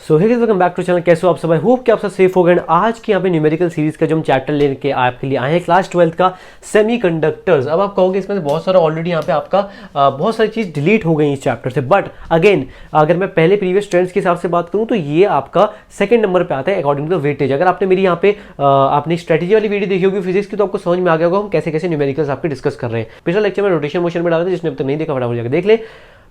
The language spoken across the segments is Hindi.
So hey guys, welcome back to channel. कैसे हो आप सब? आई होप कि आप सब सेफ हो गए। आज की यहाँ पे न्यूमेरिकल सीरीज का जो हम चैप्टर लेके आपके लिए आए हैं, क्लास 12 का सेमीकंडक्टर्स। अब आप कहोगे इसमें बहुत सारा ऑलरेडी यहाँ पे आपका बहुत सारी चीज़ डिलीट हो गई इस चैप्टर से, बट अगेन अगर मैं पहले प्रीवियस ट्रेंड्स के हिसाब से बात करूँ तो ये आपका सेकंड नंबर पे आता है अकॉर्डिंग टू वेटेज। अगर आपने मेरी यहाँ पे आपने स्ट्रेटेजी वाली वीडियो देखी होगी फिजिक्स की, तो आपको समझ में आ गया होगा हम कैसे कैसे न्यूमेरिकल्स आपके डिस्कस कर रहे हैं। पिछला लेक्चर में रोटेशन मोशन में डाला था, जिसने अब तक नहीं देखा फटाफट जाकर देख ले।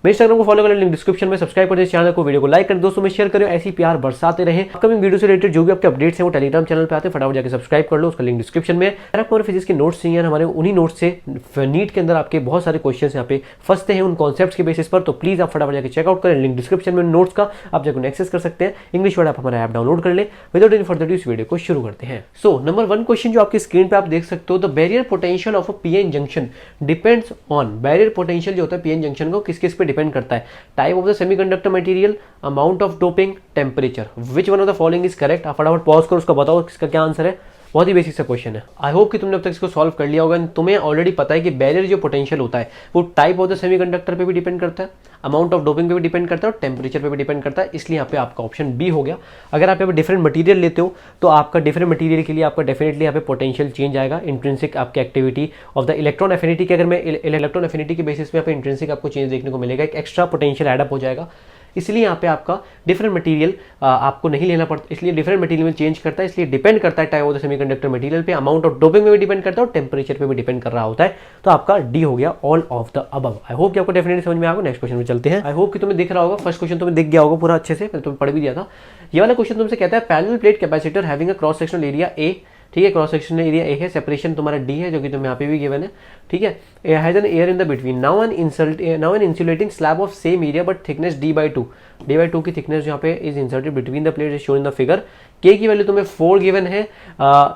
मेरे इंस्टाग्राम को फॉलो करें, लिंक डिस्क्रिप्शन में। सब्सक्राइब करें चैनल को, वीडियो को लाइक करें, दोस्तों में शेयर करें, ऐसी प्यार बरसाते रहें। अपकमिंग वीडियो से रिलेटेड जो भी आपके अपडेट्स हैं वो टेलीग्राम चैनल पे आते हैं, फटाफट जाकर सब्सक्राइब कर लो, उसका लिंक डिस्क्रिप्शन में। अगर आपको हमारे फिजिक्स के नोट्स चाहिए, हमारे उन्हीं नोट्स से नीट के अंदर आपके बहुत सारे क्वेश्चन यहाँ पे फंसते हैं उन कॉन्सेप्ट्स के बेसिस पर, तो प्लीज आप फटाफट जाकर चेकआउट करें, लिंक डिस्क्रिप्शन में नोट्स का आप जाकर एक्सेस कर सकते हैं। इंग्लिश वर्ड आप हमारा ऐप डाउनलोड कर ले। विदाउट एनी फर्दर ड्यू इस वीडियो को शुरू करते हैं। सो नंबर 1 क्वेश्चन जो आपकी स्क्रीन पे आप देख सकते हो, the barrier potential of a PN junction depends on. Barrier potential जो होता है पीएन जंक्शन को किस किस पे डिपेंड करता है? Type of the semiconductor material, amount of doping, temperature. Which one of the following is correct? आप फटाफट पॉज करो, उसका बताओ इसका क्या आंसर है। बहुत ही बेसिक सा क्वेश्चन है। आई होप कि तुमने अब तक इसको सॉल्व कर लिया होगा। तुम्हें ऑलरेडी पता है कि बैरियर जो पोटेंशियल होता है वो टाइप ऑफ द सेमीकंडक्टर पे भी डिपेंड करता है, अमाउंट ऑफ डोपिंग पे भी डिपेंड करता है और टेम्परेचर पे भी डिपेंड करता है। इसलिए यहाँ पे आपका ऑप्शन बी हो गया। अगर आप यहाँ पे डिफरेंट मटीरियल लेते हो तो आपका डिफरेंट मटीरियल के लिए आपका डेफिनेटली यहाँ पे पोटेंशियल चेंज आएगा। इंट्रिंसिक आपकी activity of the electron affinity के, अगर मैं इलेक्ट्रॉन एफिनिटी के बेसिस पे यहाँ पे इंट्रिंसिक आपको चेंज देखने को मिलेगा, एक एक्स्ट्रा पोटेंशियल एडअप हो जाएगा। इसलिए यहाँ पे आपका डिफरेंट मटेरियल आपको नहीं लेना पड़ता, इसलिए डिफरेंट मटेरियल में चेंज करता है, इसलिए डिपेंड करता है type of the semiconductor material पे, अमाउंट ऑफ डोपिंग में भी डिपेंड करता है और टेम्परेचर पे भी डिपेंड कर रहा होता है। तो आपका डी हो गया, all of the above. I hope कि आपको डेफिनेटली समझ में आ गया। नेक्स्ट क्वेश्चन में चलते हैं। आई होप कि तुम्हें दिख रहा होगा, फर्स्ट क्वेश्चन तुम्हें दिख गया होगा पूरा अच्छे से, तुम्हें पढ़ भी दिया था। ये वाला क्वेश्चन तुमसे कहता है parallel plate capacitor having a cross sectional area A, ठीक है, क्रॉस सेक्शनल एरिया ए है, सेपरेशन तुम्हारा डी है जो कि तुम्हें यहाँ पे भी गिवन है, ठीक है, has an air in the between. Now an insulating slab of same area but thickness d/2 की थिकनेस यहाँ पे is inserted between the plate, is shown in the figure. K की वैल्यू तुम्हें 4 गिवन है,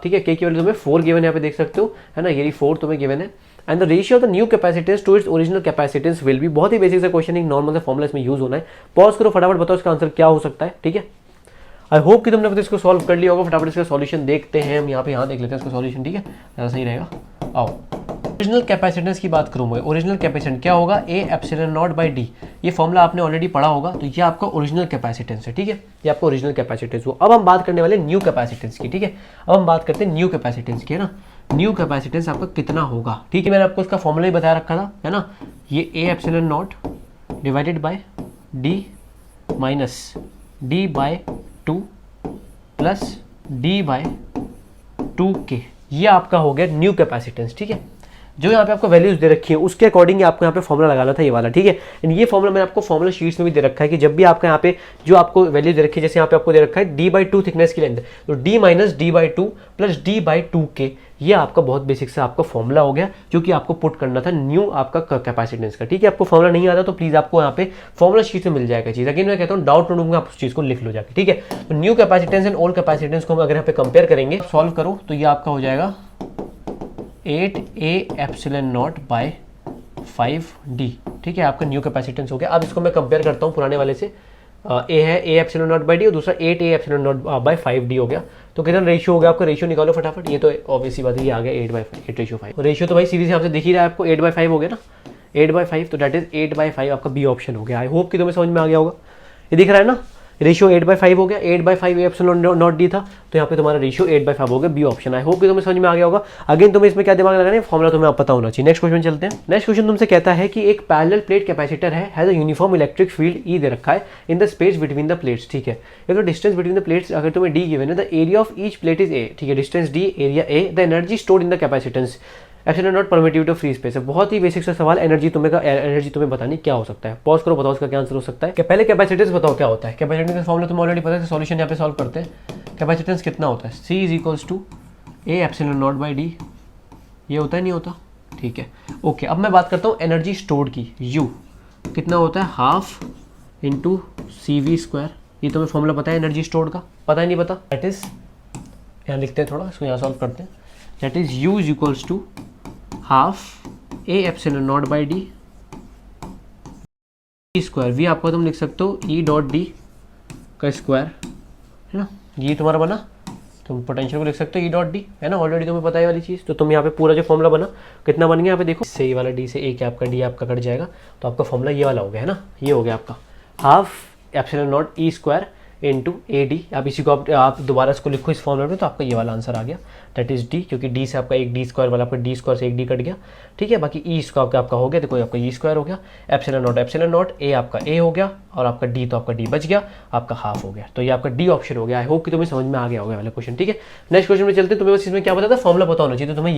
ठीक है, के की वैल्यू तुम्हें 4 गिवन है, यहाँ पे देख सकते हो, है ना, ये 4 तुम्हें गिवन है। And the ratio of the new capacitance to its original capacitance will be. बहुत ही बेसिक सा क्वेश्चन, एक नॉर्मल सा फॉर्मुला इसमें यूज होना है। पॉज करो, फटाफट बताओ इसका आंसर क्या हो सकता है, ठीक है। आई होप कि तुमने अब इसको सॉल्व कर लिया होगा। फटाफट इसका सॉल्यूशन देखते हैं हम, यहाँ पे यहाँ देख लेते हैं इसका सॉल्यूशन, ठीक है, ज़्यादा सही रहेगा। आओ, ओरिजिनल कैपेसिटेंस की बात करूँ मैं। ओरिजिनल कैपेसिटेंस क्या होगा? ए एप्सिलॉन नॉट बाई डी। ये फॉर्मूला आपने ऑलरेडी पढ़ा होगा, तो ये आपका ओरिजिनल कैपेसिटेंस है, ठीक है, ये आपका ओरिजिनल कैपेसिटेंस हो। अब हम बात करने वाले न्यू कैपेसिटेंस की, ठीक है। अब हम बात करते हैं न्यू कैपेसिटेंस की, है ना। न्यू कैपेसिटेंस आपका कितना होगा, ठीक है, मैंने आपको इसका फॉर्मूला ही बताया रखा था, है ना। ये A epsilon naught divided by d minus d by 2 plus d by 2k, ये आपका हो गया न्यू कैपेसिटेंस, ठीक है। जो यहाँ पे आपको वैल्यूज दे रखी है उसके अकॉर्डिंग आपको यहाँ पे फॉर्मुला लगाना था, ये वाला, ठीक है। एंड ये फॉर्मुला मैंने आपको फॉर्मुला शीट्स में भी दे रखा है कि जब भी आपका यहाँ पे जो आपको वैल्यू दे रखी है, जैसे यहाँ पे आपको दे रखा है d/2 थिकनेस की लेंथ, तो d minus d/2 plus d/2k, ये आपका बहुत बेसिक से आपका फॉर्मुला हो गया जो कि आपको पुट करना था न्यू आपका कैपेसिटेंस का, ठीक है। आपको फॉर्मुला नहीं आता तो प्लीज आपको यहाँ पे फॉर्मुला शीट में मिल जाएगा चीज। अगेन मैं कहता हूँ डाउट दूंगा, आप उस चीज को लिख लो जाके, ठीक है। तो new capacitance and old capacitance को हम अगर यहाँ पे कंपेयर करेंगे, सॉल्व करो, तो ये आपका हो जाएगा 8a epsilon naught bye 5d, ठीक है, आपका न्यू कैपेसिटेंस हो गया। अब इसको मैं कंपेयर करता हूँ पुराने वाले से। ए है a epsilon naught by d और दूसरा 8a epsilon naught bye 5d हो गया। तो कितना रेशियो हो गया आपका? रेशियो निकालो फटाफट। ये तो ऑब्वियसली बात है, ये आ गया 8/5 रेशियो, तो भाई सीरीज यहाँ से दिख ही रहा है आपको, 8/5 हो गया ना, 8/5, तो दैट इज 8/5 आपका बी ऑप्शन हो गया। आई होप कि तुम्हें समझ में आ गया होगा। ये दिख रहा है ना, रेशियो 8/5 हो गया, 8/5 ए एप्सिलॉन नॉट डी था, तो यहाँ पे तुम्हारा रेशियो 8/5 हो गया, बी ऑप्शन। आई होप कि तुम्हें समझ में आ गया होगा। अगेन तुम्हें इसमें क्या दिमाग लगाना है, फॉर्मुला तुम्हें आप पता होना चाहिए। नेक्स्ट क्वेश्चन चलते हैं। नेक्स्ट क्वेश्चन तुमसे कहता है कि एक पैरेलल प्लेट कैपेसिटर है, has a uniform electric field E दे रखा है in the space between the plates, ठीक है। ये तो डिस्टेंस बिटवीन द प्लेट्स अगर तुम्हें डी गिवन है, the area of each plate is A, ठीक है, distance d, area A, the energy stored in the capacitance epsilon naught permittive to free space है। बहुत ही बेसिक सा सवाल, एनर्जी तुम्हें बतानी क्या हो सकता है। पॉज करो, बताओ इसका क्या आंसर हो सकता है। पहले कैपेसिटेंस बताओ क्या होता है। कैपेसिटेंस का फॉर्मूला तुम्हें ऑलरेडी पता है, सॉल्यूशन यहाँ पे सॉल्व करते हैं। कैपेसिटेंस कितना होता है? C is equals to A epsilon naught by d. ये होता है नहीं होता? ठीक है, ओके। अब मैं बात करता हूँ एनर्जी स्टोर्ड की, U कितना होता है? Half into CV²। ये तुम्हें फॉर्मूला पता है एनर्जी स्टोर्ड का? पता ही नहीं पता? दैट इज, यहाँ लिखते हैं थोड़ा, इसको यहाँ सॉल्व करते हैं। That is U is equals to half A epsilon naught by d square. We आपको तुम लिख सकते हो ई डॉट डी का स्क्वायर, है ना। ये तुम्हारा बना, तुम पोटेंशियल को लिख सकते हो ई डॉट डी, है ना, ऑलरेडी तुम्हें पता है वाली चीज़। तो तुम यहाँ पे पूरा जो फॉर्मुला बना कितना बन गया, यहाँ पे देखो, से ये वाला डी से ए क्या आपका डी आपका कट जाएगा, तो आपका फॉर्मुला ये वाला हो गया, है ना। ये हो गया आपका half epsilon not E square into A D. आप इसी को आप दोबारा इसको लिखो इस फॉर्मूला में, तो आपका ये वाला आंसर आ गया, दैट इज डी, क्योंकि डी से आपका एक डी स्क्वायर वाला आपका डी स्क्वायर से एक डी कट गया, ठीक है। बाकी ई इसका आपका हो गया, देखो आपका ई स्क्वायर हो गया, एप्सिलॉन नॉट ए आपका ए हो गया, और आपका डी तो आपका डी बच गया, आपका हाफ हो गया। तो ये आपका डी ऑप्शन हो गया। आई होप कि तुम्हें समझ में आ गया होगा वाला क्वेश्चन, ठीक है। नेक्स्ट क्वेश्चन में चलते हैं। तुम्हें बस इसमें क्या पता था, फॉर्मूला पता होना चाहिए। तो तुम्हें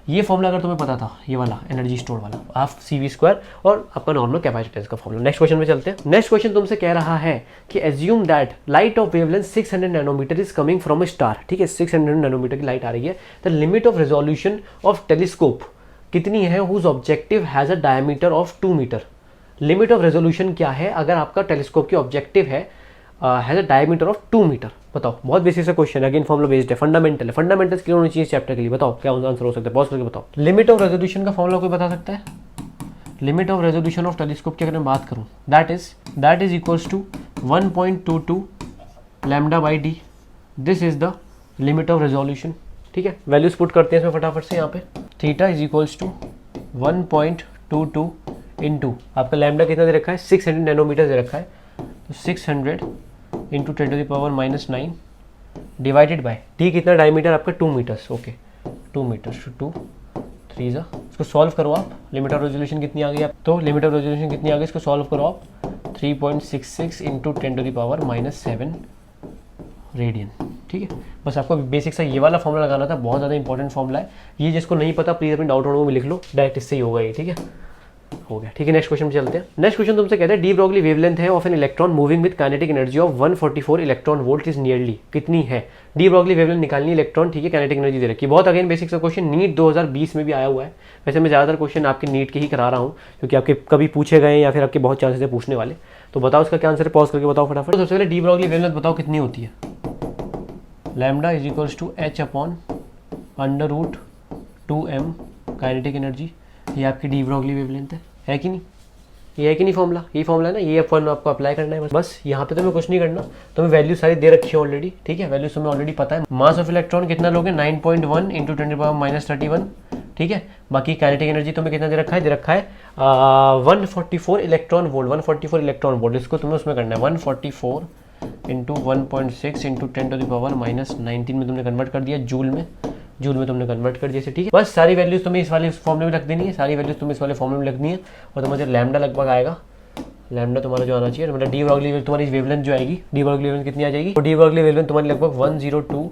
ये फॉर्मूला अगर तुम्हें पता था, ये वाला एनर्जी स्टोर वाला, हाफ सी वी स्क्वायर और आपका नॉर्मल कैपेसिटेंस का फॉर्मूला। नेक्स्ट क्वेश्चन में चलते हैं। नेक्स्ट क्वेश्चन तुमसे कह रहा है कि assume that light of wavelength 600 nanometer is coming from a star, ठीक है। 600 नैनोमीटर की लाइट आ रही है। The limit of resolution of telescope कितनी है, whose objective has a diameter of 2 meter. Limit of resolution क्या है अगर आपका टेलीस्कोप की ऑब्जेक्टिव है has a diameter of 2 meter. बताओ, बहुत बेसिक सा क्वेश्चन है, अगेन फॉर्मूला बेस्ड है, फंडामेंटल है। फंडामेंटल्स क्लियर होनी चाहिए चैप्टर के लिए। बताओ क्या आंसर हो सकता है, पॉज करके बताओ। लिमिट ऑफ रेजोल्यूशन का फॉर्मूला कोई बता सकता है? Limit of resolution of telescope की अगर मैं बात करूं, that is equals to 1.22 lambda by d. This is the limit of resolution, ठीक है। वैल्यूज पुट करते हैं इसमें फटाफट से। यहाँ पे theta is equals to 1.22 into आपका लैम्डा कितना दे रखा है, 600 नैनोमीटर दे रखा है, तो 600 इंटू 10⁻⁹ डिवाइडेड बाय डी कितना डायमीटर आपका 2 मीटर्स, ओके 2 मीटर्स, 2 3 जा। इसको सॉल्व करो आप, लिमिट ऑफ रेजोल्यूशन कितनी आ गई आप, तो लिमिट ऑफ रेजोल्यूशन कितनी आ गई, इसको सॉल्व करो आप, 3.66 इंटू 10⁻⁷ रेडियन, ठीक है। बस आपको बेसिक सा ये वाला फॉर्मूला लगाना था, बहुत ज़्यादा इंपॉर्टेंट फॉर्मूला है ये। जिसको नहीं पता प्लीज़ अपने डाउट में लिख लो, डायरेक्ट इससे ही होगा ये, ठीक है। हो गया, ठीक है। नेक्स्ट क्वेश्चन में चलते हैं। नेक्स्ट क्वेश्चन तुमसे कहते हैं डी ब्रॉगली वेवलेंथ है of an electron moving with kinetic energy of 144 electron volt is nearly, कितनी है। डी ब्रॉगली वेवलेंथ निकालनी इलेक्ट्रॉन, ठीक है, काइनेटिक एनर्जी दे रखी है। बहुत अगेन बेसिक सा क्वेश्चन, नीट 2020 में भी आया हुआ है। वैसे मैं ज़्यादातर क्वेश्चन आपके नीट के ही करा रहा हूँ, क्योंकि आपके कभी पूछे गए या फिर आपके बहुत चांसेस है पूछने वाले। तो बताओ उसका क्या आंसर है, पॉज करके बताओ फटाफट। तो सबसे पहले डी ब्रॉगली वेवलेंथ बताओ कितनी होती है। Lambda is equals to h/√2m kinetic energy, ये आपकी डी ब्रॉगली वेवलेंथ है कि नहीं, ये है कि नहीं फॉर्मूला, ये फॉर्मूला है ना, ये फॉर्मूला आपको अप्लाई करना है बस। यहाँ पे तुम्हें कुछ नहीं करना, तुम्हें वैल्यू सारी दे रखी है ऑलरेडी, ठीक है। वैल्यू तुम्हें ऑलरेडी पता है। मास ऑफ इलेक्ट्रॉन कितना लोगे, 9.1 इंटू 10⁻⁻31, ठीक है। बाकी काइनेटिक एनर्जी तुम्हें कितना दे रखा है 144 इलेक्ट्रॉन वोल्ट, 144 इलेक्ट्रॉन वोल्ट। इसको तुम्हें उसमें करना है 144 इंटू 1.6 इंटू 10⁻⁻19 में तुमने कन्वर्ट कर दिया, जूल में तुमने कन्वर्ट कर दिया, ठीक है। बस सारी वैल्यूज तुम्हें इस वाले फॉर्मूले में रख देनी है, सारी वैल्यूज तुम्हें इस वाले फॉर्मूले में रखनी है। और तुम्हारा जो लैम्डा लगभग आएगा, लैम्डा तुम्हारा जो आना चाहिए, मतलब डी ब्रॉगली तुम्हारी वेवलेंथ जो आएगी, डी ब्रॉगली वेवलेंथ कितनी आ जाएगी, तो डी ब्रॉगली वेवलेंथ तुम्हारी लगभग 102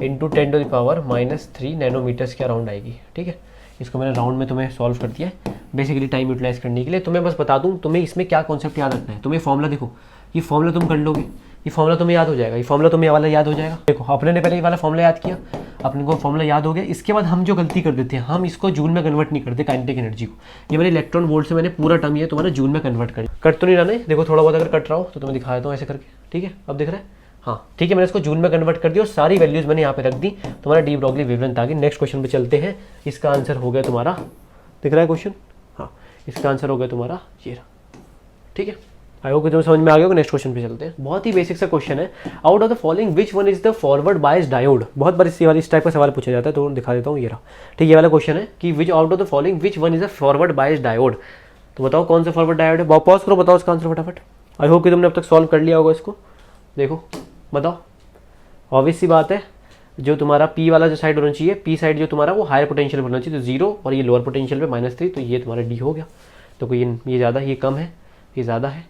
इंटू 10⁻³ नैनोमीटर्स के अराउंड आएगी, ठीक है। इसको मैंने राउंड में तुम्हें सॉल्व कर दिया है बेसिकली टाइम यूटिलाइज करने के लिए। तुम्हें बस बता दूं, तुम्हें इसमें क्या कॉन्सेप्ट याद रखना है। तुम्हें फॉर्मूला देखो, ये फॉर्मूला तुम कर लोगे, ये फॉर्मूला तुम्हें याद हो जाएगा, ये फॉर्मूला तुम्हें वाला याद हो जाएगा। देखो अपने ने पहले ये वाला फॉर्मूला याद किया, अपने को फॉर्मूला याद हो गया। इसके बाद हम जो गलती कर देते हैं, हम इसको जूल में कन्वर्ट नहीं करते काइनेटिक एनर्जी को। ये मैंने इलेक्ट्रॉन वोल्ट से मैंने पूरा टर्म ये तुम्हारा जूल में कन्वर्ट कर, कट तो नहीं रहा है, देखो थोड़ा बहुत अगर कट रहा हो तो तुम्हें दिखा देता हूँ ऐसे करके, ठीक है। अब दिख रहा है, हाँ ठीक है। मैंने इसको जूल में कन्वर्ट कर दिया और सारी वैल्यूज मैंने यहाँ पे रख दी, तुम्हारा डी ब्रॉगली वेवलेंथ आ गई। नेक्स्ट क्वेश्चन पे चलते हैं। इसका आंसर हो गया तुम्हारा, दिख रहा है क्वेश्चन, हाँ इसका आंसर हो गया तुम्हारा ये रहा, ठीक है। आई होप कि तुम्हें समझ में आ गया होगा। नेक्स्ट क्वेश्चन पे चलते हैं। बहुत ही बेसिक सा क्वेश्चन है। Out of the following which one is the forward bias diode. बहुत बार इस टाइप का सवाल पूछा जाता है, तो दिखा देता हूँ, ये रहा, ठीक। ये वाला क्वेश्चन है कि विच out of the following which one is the forward bias diode. तो बताओ कौन सा फॉरवर्ड डायोड है, पॉज करो, बताओ इसका आंसर फटाफट। आई होप कि तुमने अब तक सॉल्व कर लिया होगा इसको। देखो बताओ, ऑब्वियस सी बात है, जो तुम्हारा पी वाला जो साइड होना चाहिए, पी साइड जो तुम्हारा वो हायर पोटेंशियल पर होना चाहिए, तो 0 और ये लोअर पोटेंशियल पे -3, तो ये तुम्हारा डी हो गया। तो कोई ये ज़्यादा, ये कम है, ये ज़्यादा है,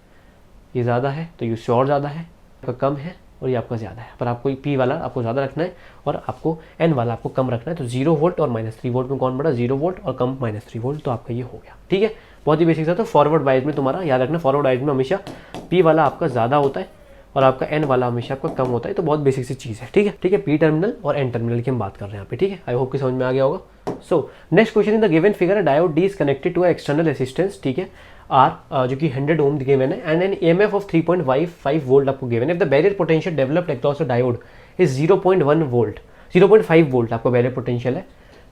ये ज़्यादा है, तो ये उससे और ज़्यादा है, आपका कम है और ये आपका ज़्यादा है। पर आपको पी वाला आपको ज़्यादा रखना है और आपको एन वाला आपको कम रखना है। तो 0 वोल्ट और -3 वोल्ट में कौन बड़ा, 0 वोल्ट और कम -3 वोल्ट, तो आपका ये हो गया, ठीक है। बहुत ही बेसिक था। तो फॉरवर्ड बायस में तुम्हारा याद रखना, फॉरवर्ड बायस में हमेशा पी वाला आपका ज़्यादा होता है और आपका एन वाला हमेशा आपका कम होता है। तो बहुत बेसिक सी चीज़ है, ठीक है, ठीक है। पी टर्मिनल और एन टर्मिनल की हम बात कर रहे हैं यहाँ पे, ठीक है। आई होप कि समझ में आ गया होगा। So next question, in the given figure diode d is connected to external resistance, ठीक है, आर जो कि 100 ओम गिवन है, and an EMF of 3.55 volt आपको गिवन है। The barrier potential developed across the diode is 0.1 volt, 0.5 volt आपका बैरियर पोटेंशियल है,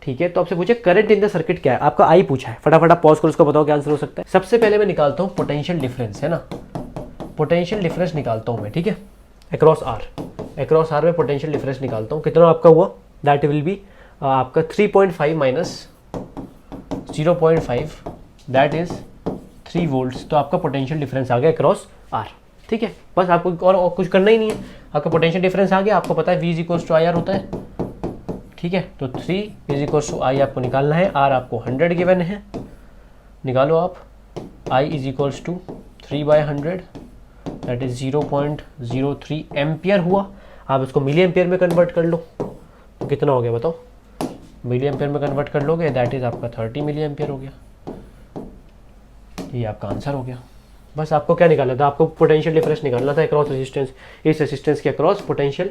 ठीक है। तो आपसे पूछे करंट इन द सर्किट क्या है, आपका आई पूछा है। फटाफट आप पॉज करो, उसको बताओ क्या आंसर हो सकता है। सबसे पहले मैं निकालता हूँ पोटेंशियल डिफरेंस, है ना, पोटेंशियल डिफरेंस निकालता हूँ मैं, ठीक है, अक्रॉस आर में पोटेंशियल डिफरेंस निकालता हूँ। कितना आपका हुआ, दैट विल बी आपका 3.5 माइनस 0.5, दैट इज 3 वोल्ट्स। तो आपका पोटेंशियल डिफरेंस आ गया अक्रॉस आर, ठीक है, बस आपको और कुछ करना ही नहीं है। आपका पोटेंशियल डिफरेंस आ गया, आपको पता है V इक्वल्स टू IR होता है, ठीक है। तो 3 इक्वल्स टू I आपको निकालना है, R आपको 100 गिवन है, निकालो आप। I is equals to 3/100 that is 0.03 ampere हुआ। आप इसको मिली एम्पियर में कन्वर्ट कर लो तो कितना हो गया बताओ, मिली एम्पियर में कन्वर्ट कर लोगे दैट इज आपका 30 मिली एम्पियर हो गया। ये आपका आंसर हो गया। बस आपको क्या निकालना था, आपको पोटेंशियल डिफरेंस निकालना था अक्रॉस रेजिस्टेंस, इस रेजिस्टेंस के अक्रॉस पोटेंशियल,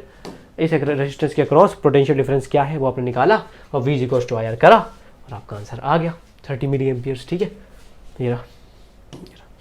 इस रेजिस्टेंस के अक्रॉस पोटेंशियल डिफरेंस क्या है वो आपने निकाला और V इक्वल्स टू IR करा और आपका आंसर आ गया 30 मिली एम्पियर्स, ठीक है। ये रहा,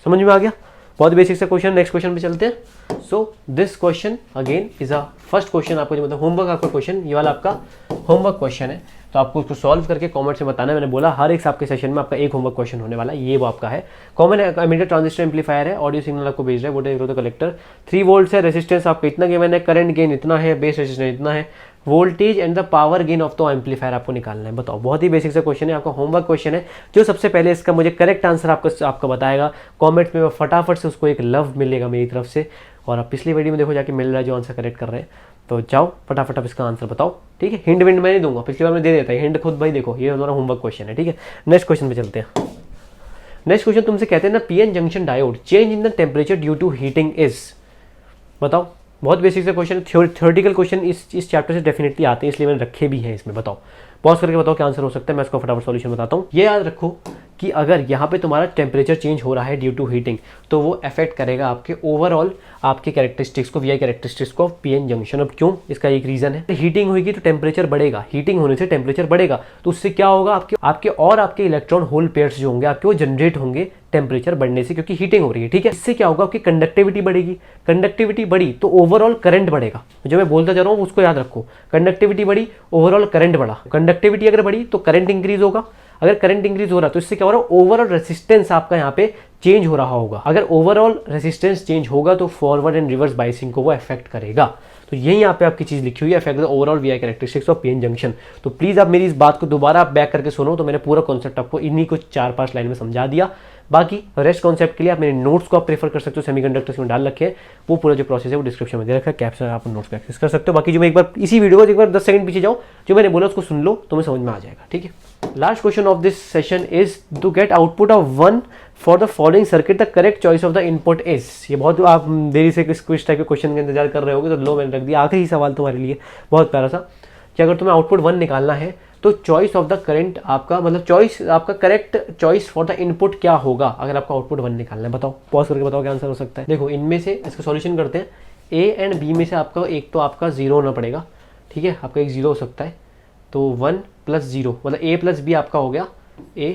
समझ में आ गया, बहुत बेसिक सा क्वेश्चन। नेक्स्ट क्वेश्चन पे चलते हैं। So this question again is a first question, आपको जो मतलब होमवर्क आपका क्वेश्चन, ये वाला आपका होमवर्क क्वेश्चन है, तो आपको उसको सॉल्व करके कमेंट में बताना है। मैंने बोला हर एक आपके सेशन में आपका एक होमवर्क क्वेश्चन होने वाला है, ये वो आपका है। कॉमन एमिटर ट्रांजिस्टर एम्पलीफायर है, ऑडियो सिग्नल आपको भेज रहा है, वोल्टेज विरुद्ध कलेक्टर, 3 वोल्ट है, रेजिस्टेंस आपको इतना गिवन है, करंट गेन इतना है, बेस रेजिस्टेंस इतना है, voltage and the power gain of the amplifier आपको निकालना है। बताओ, बहुत ही बेसिक सा क्वेश्चन है, आपका होमवर्क क्वेश्चन है। जो सबसे पहले इसका मुझे करेक्ट आंसर आपका बताएगा कमेंट में, फटाफट से उसको एक लव मिलेगा मेरी तरफ से। और आप पिछली वीडियो में देखो जाके मिल रहा है जो आंसर करेक्ट कर रहे हैं, तो जाओ फटाफट आप इसका आंसर बताओ, ठीक है। हिंट विंट मैं नहीं दूंगा, पिछली बार मैं दे देता है हिंट, खुद भाई देखो ये हमारा होमवर्क क्वेश्चन है, ठीक है। नेक्स्ट क्वेश्चन पे चलते हैं। नेक्स्ट क्वेश्चन तुमसे कहते हैं ना, PN junction diode change in the temperature due to heating is, बताओ। बहुत बेसिक से क्वेश्चन, थ्योरेटिकल क्वेश्चन इस चैप्टर से डेफिनेटली आते हैं, इसलिए मैंने रखे भी हैं इसमें। बताओ, पॉज करके बताओ क्या आंसर हो सकता है, मैं इसको फटाफट सॉल्यूशन बताता हूँ। ये याद रखो कि अगर यहाँ पे तुम्हारा टेम्परेचर चेंज हो रहा है ड्यू टू हीटिंग, तो वो अफेक्ट करेगा आपके ओवरऑल आपके कैरेक्टरिस्टिक्स को, VI कैरेक्टरिस्टिक्स को PN जंक्शन। अब क्यों, इसका एक रीजन है, हीटिंग होगी तो टेम्परेचर बढ़ेगा, हीटिंग होने से टेम्परेचर बढ़ेगा, तो उससे क्या होगा, आपके इलेक्ट्रॉन होल पेयर्स जो होंगे आपके वो जनरेट होंगे टेम्परेचर बढ़ने से, क्योंकि हीटिंग हो रही है, ठीक है। इससे क्या होगा, आपकी कंडक्टिविटी बढ़ेगी, कंडक्टिविटी बढ़ी तो ओवरऑल करंट बढ़ेगा। जो मैं बोलता जा रहा हूँ उसको याद रखो, कंडक्टिविटी बढ़ी ओवरऑल करंट बढ़ा, कंडक्टिविटी अगर बढ़ी तो करंट इंक्रीज होगा, अगर करंट इंक्रीज हो रहा है तो इससे क्या हो रहा है, ओवरऑल रेसिस्टेंस आपका यहाँ पे चेंज हो रहा होगा। अगर ओवरऑल रेसिस्टेंस चेंज होगा तो फॉरवर्ड एंड रिवर्स बाइसिंग को वो अफेक्ट करेगा। तो यही यहाँ पे आपकी चीज लिखी हुई है, affect the overall VI characteristics of PN junction. तो प्लीज आप मेरी इस बात को दोबारा आप बैक करके सुनो, तो मैंने पूरा कॉन्सेप्ट आपको इन्हीं कुछ 4-5 लाइन में समझा दिया। बाकी रेस्ट कॉन्सेप्ट के लिए आप मेरे नोट्स को आप प्रेफर कर सकते हो, सेमीकंडक्टर्स में डाल रखे हैं, वो पूरा जो प्रोसेस है वो डिस्क्रिप्शन में दे रखा है, कैप्शन आप नोट्स को एक्सेस कर सकते हो। बाकी जो मैं एक बार इसी वीडियो को एक बार 10 सेकंड पीछे जाओ, जो मैंने बोला उसको सुन लो, तुम्हें समझ में आ जाएगा, ठीक है। Last question of this session is to get output of 1 for the following circuit the correct choice of the input is. ये बहुत आप देरी से कुछ टाइप के क्वेश्चन का इंतजार कर रहे होगे, तो लो मैंने रख दिया आखिरी सवाल तुम्हारे लिए, बहुत प्यारा सा, कि अगर तुम्हें आउटपुट 1 निकालना है तो चॉइस ऑफ द करंट आपका मतलब चॉइस आपका correct choice for the input क्या होगा अगर आपका आउटपुट 1 निकालना है। बताओ, पॉज करके बताओ क्या आंसर हो सकता है। देखो, इनमें से इसका सॉल्यूशन करते हैं। A एंड B में से आपका एक तो आपका 0 होना पड़ेगा, ठीक है, आपका एक 0 हो सकता है, तो 1 + 0 मतलब A + B आपका हो गया, A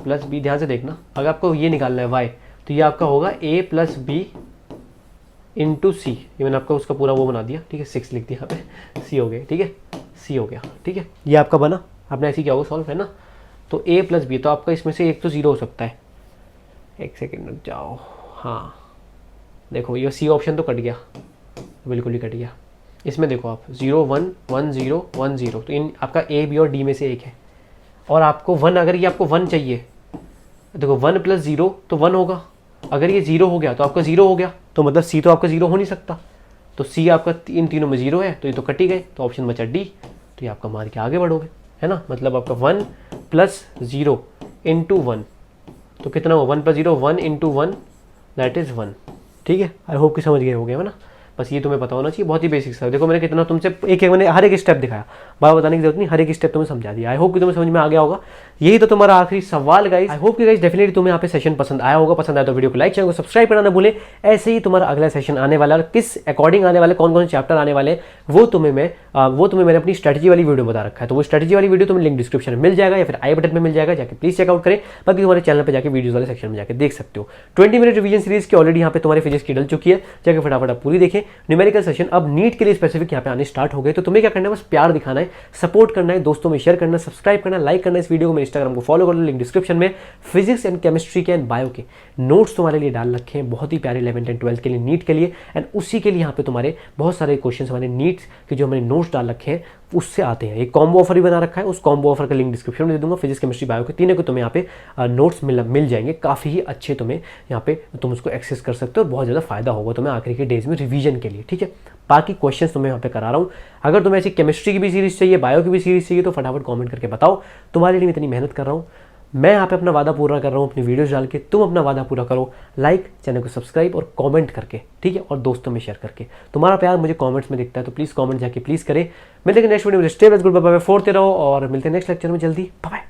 + B। ध्यान से देखना, अगर आपको ये निकालना है Y, तो ये आपका होगा A + B × C। ये मैंने आपका उसका पूरा वो बना दिया, ठीक है, 6 लिख दिया यहाँ पे, C हो गया, ठीक है, C हो गया, ठीक है। ये आपका बना, आपने ऐसे क्या होगा सॉल्व, है ना। तो A + B, तो आपका इसमें से एक तो 0 हो सकता है, एक सेकेंड रुक जाओ, हाँ देखो ये C ऑप्शन तो कट गया, बिल्कुल ही कट गया। इसमें देखो आप 0 1 1 0 1 0, तो इन आपका A B और D में से एक है, और आपको 1, अगर ये आपको 1 चाहिए, देखो 1 + 0 तो 1 होगा, अगर ये 0 हो गया तो आपका 0 हो गया, तो मतलब C तो आपका 0 हो नहीं सकता, तो C आपका इन तीनों में 0 है, तो ये तो कट ही गए, तो ऑप्शन बचा D, तो ये आपका मार के आगे बढ़ोगे, है ना। मतलब आपका 1 + 0 × 1, तो कितना हो, 1 + 0 1 × 1 दैट इज़ 1, ठीक है। आई होप कि समझ गए होगे, है ना। बस ये तुम्हें पता होना चाहिए, बहुत ही बेसिक सा। देखो मैंने कितना तुमसे मैंने हर एक स्टेप दिखाया, बार बताने की जरूरत नहीं, हर एक स्टेप तुम्हें समझा दिया। आई होप कि तुम्हें समझ में आ गया होगा। यही तो तुम्हारा आखिरी सवाल गाइस। आई होप कि गाइस डेफिनेटली तुम्हें यहाँ पे सेशन पसंद आया होगा। पसंद आया तो वीडियो को लाइक, चैनल को सब्सक्राइब करना ना भूले। ऐसे ही तुम्हारा अगला सेशन आने वाला है, किस अकॉर्डिंग आने वाले, कौन कौन से चैप्टर आने वाले, वो तुम्हें मैंने अपनी स्ट्रेटजी वाली वीडियो बता रखा है। तो वो स्ट्रेटजी वाली वीडियो तुम्हें लिंक डिस्क्रिप्शन में मिल जाएगा या फिर आई बटन में मिल जाएगा, जाके प्लीज चेकआउट करें। बाकी तुम्हारे चैनल पर जाकर वीडियो वाले सेक्शन में जाकर देख सकते हो। 20 मिनट रिवीजन सीरीज की ऑलरेडी यहाँ पे तुम्हारी फिजिक्स की डल चुकी है, जाकर फटाफट आप पूरी देखें। न्यूमेरिकल सेशन अब नीट के लिए स्पेसिफिक यहाँ पे आने स्टार्ट हो गए, तो तुम्हें क्या करना है, बस प्यार दिखाना है, सपोर्ट करना है, दोस्तों में शेयर करना, सब्सक्राइब करना, लाइक करना इस वीडियो को। मेरे इंस्टाग्राम को फॉलो कर लो, लिंक डिस्क्रिप्शन में। फिजिक्स एंड केमिस्ट्री के एंड बायो के नोट्स तुम्हारे लिए डाल रखे हैं, बहुत ही प्यारे 11th एंड 12th के लिए, नीट के लिए, एंड उसी के लिए यहाँ पे तुम्हारे बहुत सारे क्वेश्चन हमारे नीट के जो हमारे नोट्स नोट्स डाल रखे हैं उससे आते हैं। एक कॉम्बो ऑफर भी बना रखा है, उस कॉम्बो ऑफर का लिंक डिस्क्रिप्शन में दे दूंगा। फिजिक्स केमिस्ट्री बायो के तीनों को तुम्हें यहाँ पे नोट्स मिल जाएंगे, काफ़ी ही अच्छे तुम्हें यहाँ पे तुम उसको एक्सेस कर सकते हो और बहुत ज़्यादा फायदा होगा तुम्हें आखिरी के डेज में रिवीजन के लिए, ठीक है। बाकी क्वेश्चन तुम्हें यहाँ पे करा रहा हूँ। अगर तुम्हें ऐसी केमिस्ट्री की भी सीरीज चाहिए, बायो की भी सीरीज चाहिए तो फटाफट कॉमेंट करके बताओ। तुम्हारे लिए मैं इतनी मेहनत कर रहा हूँ, मैं यहाँ पे अपना वादा पूरा कर रहा हूँ अपनी वीडियोस डाल के, तुम अपना वादा पूरा करो लाइक, चैनल को सब्सक्राइब और कमेंट करके, ठीक है, और दोस्तों में शेयर करके। तुम्हारा प्यार मुझे कमेंट्स में दिखता है तो प्लीज़ कमेंट जाके प्लीज़ करें। मिलते हैं नेक्स्ट वीडियो में। स्टे विद गुड बाय, फोड़ते रहो और मिलते हैं नेक्स्ट लेक्चर में जल्दी। बाय।